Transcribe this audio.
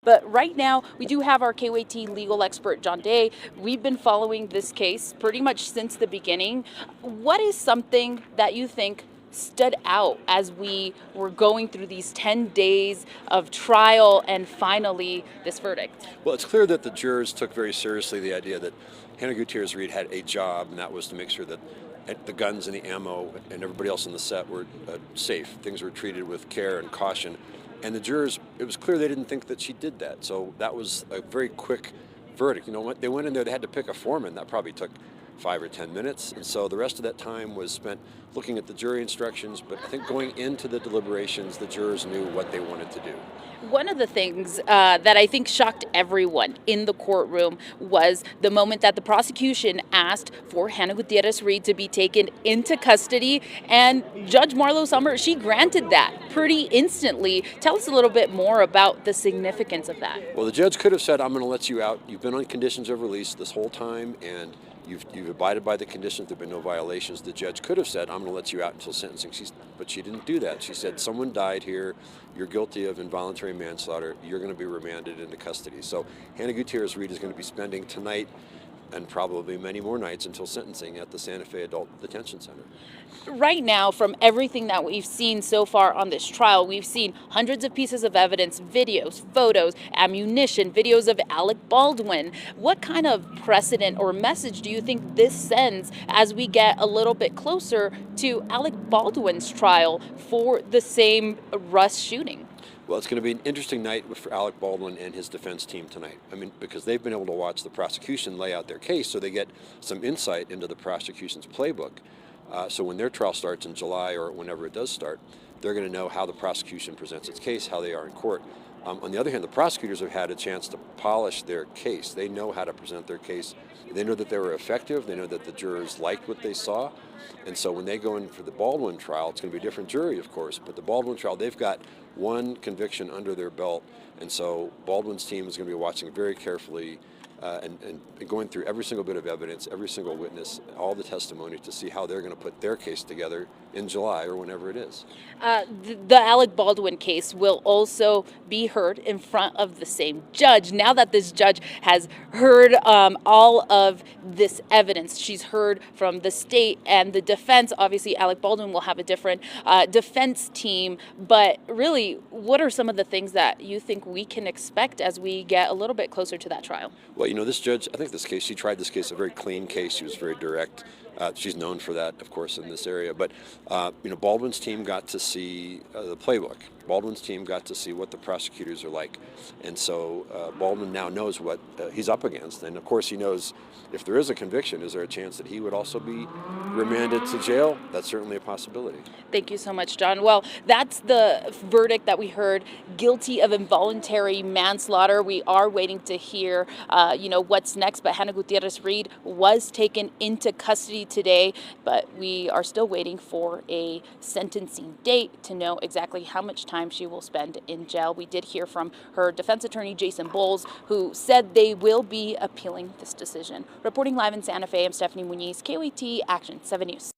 But right now, we do have our KWT legal expert, John Day. We've been following this case pretty much since the beginning. What is something that you think stood out as we were going through these 10 days of trial and finally this verdict? Well, it's clear that the jurors took very seriously the idea that Hannah Gutierrez Reed had a job, and that was to make sure that the guns and the ammo and everybody else on the set were safe. Things were treated with care and caution. And the jurors, it was clear they didn't think that she did that. So that was a very quick verdict. You know what? They went in there, they had to pick a foreman. That probably took 5 or 10 minutes. And so the rest of that time was spent looking at the jury instructions. But I think going into the deliberations, the jurors knew what they wanted to do. One of the things that I think shocked everyone in the courtroom was the moment that the prosecution asked for Hannah Gutierrez Reed to be taken into custody, and Judge Marlo Sommer, she granted that pretty instantly. Tell us a little bit more about the significance of that. Well, the judge could have said, I'm going to let you out. You've been on conditions of release this whole time, and you've abided by the conditions. There have been no violations. The judge could have said, I'm going to let you out until sentencing. But she didn't do that. She said, someone died here. You're guilty of involuntary manslaughter. You're going to be remanded into custody. So Hannah Gutierrez Reed is going to be spending tonight and probably many more nights until sentencing at the Santa Fe Adult Detention Center. Right now, from everything that we've seen so far on this trial, we've seen hundreds of pieces of evidence, videos, photos, ammunition, videos of Alec Baldwin. What kind of precedent or message do you think this sends as we get a little bit closer to Alec Baldwin's trial for the same Russ shooting? Well, it's going to be an interesting night for Alec Baldwin and his defense team tonight. I mean, because they've been able to watch the prosecution lay out their case, so they get some insight into the prosecution's playbook. So when their trial starts in July or whenever it does start, they're going to know how the prosecution presents its case, how they are in court. On the other hand, the prosecutors have had a chance to polish their case. They know how to present their case. They know that they were effective. They know that the jurors liked what they saw. And so when they go in for the Baldwin trial, it's going to be a different jury, of course. But the Baldwin trial, they've got one conviction under their belt. And so Baldwin's team is going to be watching very carefully and going through every single bit of evidence, every single witness, all the testimony to see how they're going to put their case together in July or whenever it is. The Alec Baldwin case will also be heard in front of the same judge. Now that this judge has heard all of this evidence, she's heard from the state and the defense. Obviously, Alec Baldwin will have a different defense team. But really, what are some of the things that you think we can expect as we get a little bit closer to that trial? Well, you know, this judge, I think this case, she tried this case a very clean case. She was very direct. She's known for that, of course, in this area. But, you know, Baldwin's team got to see the playbook. Baldwin's team got to see what the prosecutors are like. And so Baldwin now knows what he's up against. And, of course, he knows if there is a conviction, is there a chance that he would also be remanded to jail? That's certainly a possibility. Thank you so much, John. Well, that's the verdict that we heard, guilty of involuntary manslaughter. We are waiting to hear, what's next. But Hannah Gutierrez Reed was taken into custody today, but we are still waiting for a sentencing date to know exactly how much time she will spend in jail. We did hear from her defense attorney, Jason Bowles, who said they will be appealing this decision. Reporting live in Santa Fe, I'm Stephanie Muniz, KWT Action 7 News.